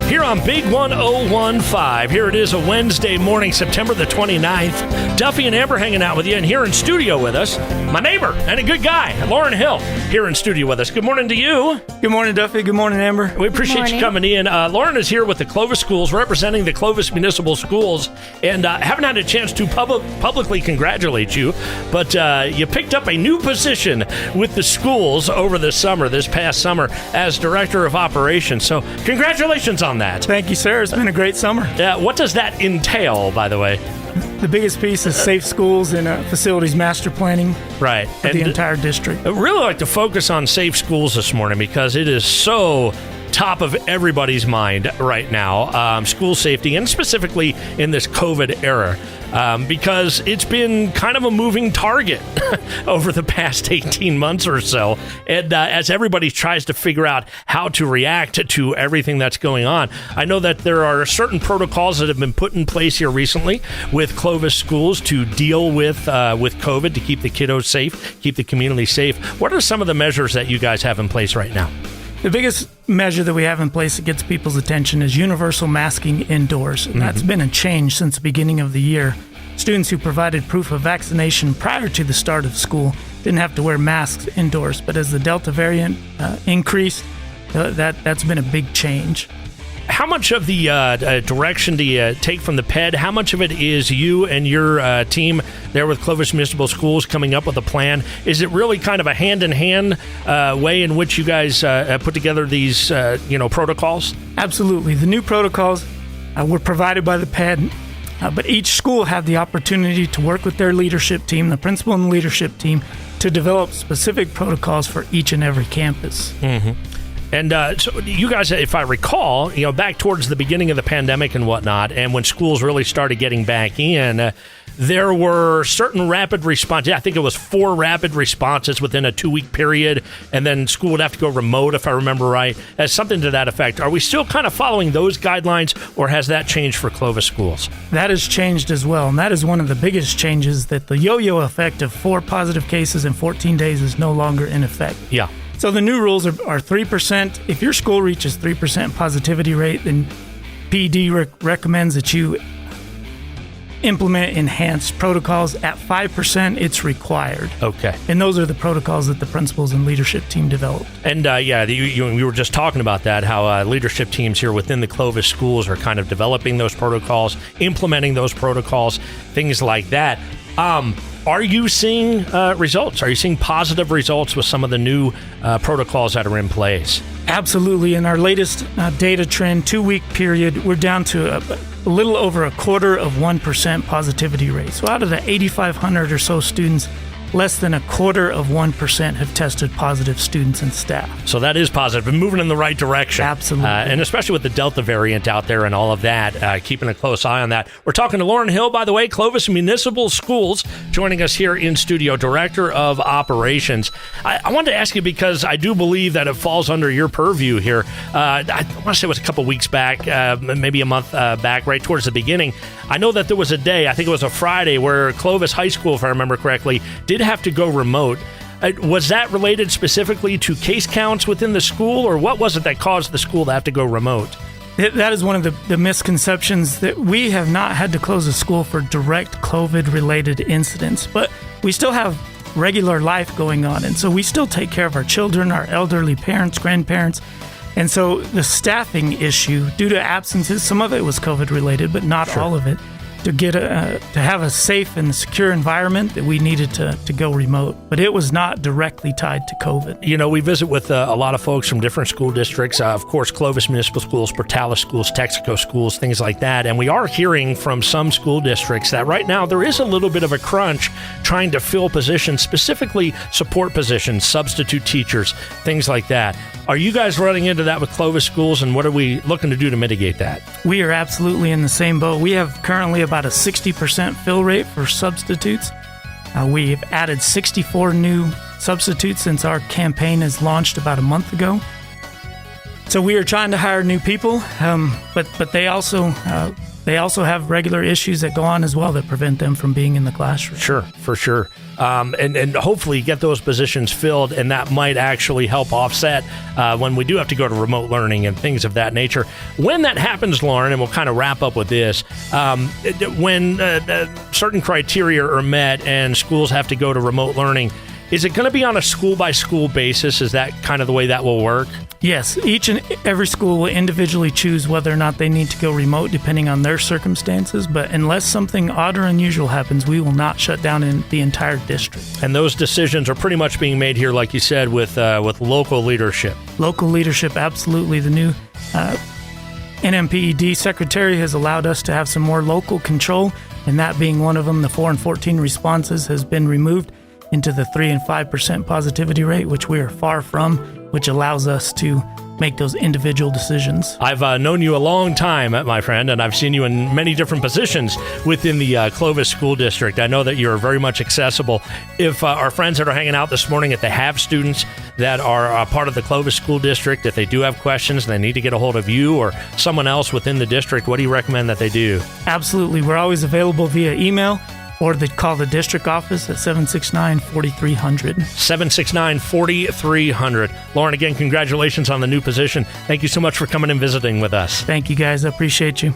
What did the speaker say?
here on Big 1015. Here it is, a Wednesday morning, September the 29th. Duffy and Amber hanging out with you, and here in studio with us, my neighbor and a good guy, Lauren Hill, here in studio with us. Good morning to you. Good morning, Duffy. Good morning, Amber. We appreciate you coming in. Lauren is here with the Clovis Schools, representing the Clovis Municipal Schools, and haven't had a chance to publicly congratulate you, but you picked up a new position with the schools over this past summer, as Director of Operations. So congratulations on that. Thank you, sir. It's been a great summer. What does that entail, by the way? The biggest piece is safe schools and facilities master planning right. for the entire district. I'd really like to focus on safe schools this morning because it is so top of everybody's mind right now, school safety, and specifically in this COVID era, because it's been kind of a moving target over the past 18 months or so. And as everybody tries to figure out how to react to everything that's going on, I know that there are certain protocols that have been put in place here recently with Clovis schools to deal with COVID, to keep the kiddos safe, keep the community safe. What are some of the measures that you guys have in place right now? The biggest measure that we have in place that gets people's attention is universal masking indoors. And that's been a change since the beginning of the year. Students who provided proof of vaccination prior to the start of school didn't have to wear masks indoors. But as the Delta variant increased, that's been a big change. How much of the direction do you take from the PED? How much of it is you and your team there with Clovis Municipal Schools coming up with a plan? Is it really kind of a hand-in-hand way in which you guys put together these protocols? Absolutely. The new protocols were provided by the PED, but each school had the opportunity to work with their leadership team, the principal and leadership team, to develop specific protocols for each and every campus. Mm-hmm. And so you guys, if I recall, back towards the beginning of the pandemic and whatnot, and when schools really started getting back in, there were certain rapid responses. I think it was 4 rapid responses within a 2-week period, and then school would have to go remote, if I remember right, as something to that effect. Are we still kind of following those guidelines, or has that changed for Clovis schools? That has changed as well, and that is one of the biggest changes, that the yo-yo effect of 4 positive cases in 14 days is no longer in effect. Yeah. So the new rules are 3%. If your school reaches 3% positivity rate, then PD recommends that you implement enhanced protocols. At 5%, it's required. Okay. And those are the protocols that the principals and leadership team developed. And we were just talking about that, how leadership teams here within the Clovis schools are kind of developing those protocols, implementing those protocols, things like that. Are you seeing results? Are you seeing positive results with some of the new protocols that are in place? Absolutely. In our latest data trend, 2-week period, we're down to a little over 1/4% positivity rate. So out of the 8,500 or so students, less than 1/4% have tested positive, students and staff. So that is positive and moving in the right direction. Absolutely. And especially with the Delta variant out there and all of that, keeping a close eye on that. We're talking to Lauren Hill, by the way, Clovis Municipal Schools, joining us here in studio, Director of Operations. I wanted to ask you, because I do believe that it falls under your purview here. I want to say it was a couple weeks back, maybe a month back, right towards the beginning. I know that there was a day, I think it was a Friday, where Clovis High School, if I remember correctly, did have to go remote. Was that related specifically to case counts within the school, or what was it that caused the school to have to go remote? That is one of the misconceptions, that we have not had to close a school for direct COVID-related incidents, but we still have regular life going on, and so we still take care of our children, our elderly parents, grandparents. And so the staffing issue, due to absences, some of it was COVID-related, but not all of it, to have a safe and secure environment, that we needed to go remote. But it was not directly tied to COVID. We visit with a lot of folks from different school districts, of course, Clovis Municipal Schools, Portales Schools, Texaco Schools, things like that. And we are hearing from some school districts that right now there is a little bit of a crunch trying to fill positions, specifically support positions, substitute teachers, things like that. Are you guys running into that with Clovis schools, and what are we looking to do to mitigate that? We are absolutely in the same boat. We have currently about a 60% fill rate for substitutes. We've added 64 new substitutes since our campaign has launched about a month ago. So we are trying to hire new people, but they also they also have regular issues that go on as well that prevent them from being in the classroom. Sure, for sure. And hopefully get those positions filled, and that might actually help offset when we do have to go to remote learning and things of that nature. When that happens, Lauren, and we'll kind of wrap up with this, when certain criteria are met and schools have to go to remote learning, is it going to be on a school-by-school basis? Is that kind of the way that will work? Yes, each and every school will individually choose whether or not they need to go remote depending on their circumstances, but unless something odd or unusual happens, we will not shut down in the entire district. And those decisions are pretty much being made here, like you said, with local leadership. Local leadership, absolutely. The new NMPED secretary has allowed us to have some more local control, and that being one of them, the 4 and 14 responses has been removed into the 3 and 5% positivity rate, which we are far from, which allows us to make those individual decisions. I've known you a long time, my friend, and I've seen you in many different positions within the Clovis School District. I know that you're very much accessible. If our friends that are hanging out this morning, if they have students that are part of the Clovis School District, if they do have questions and they need to get a hold of you or someone else within the district, what do you recommend that they do? Absolutely. We're always available via email, or they call the district office at 769-4300. 769-4300. Lauren, again, congratulations on the new position. Thank you so much for coming and visiting with us. Thank you, guys. I appreciate you.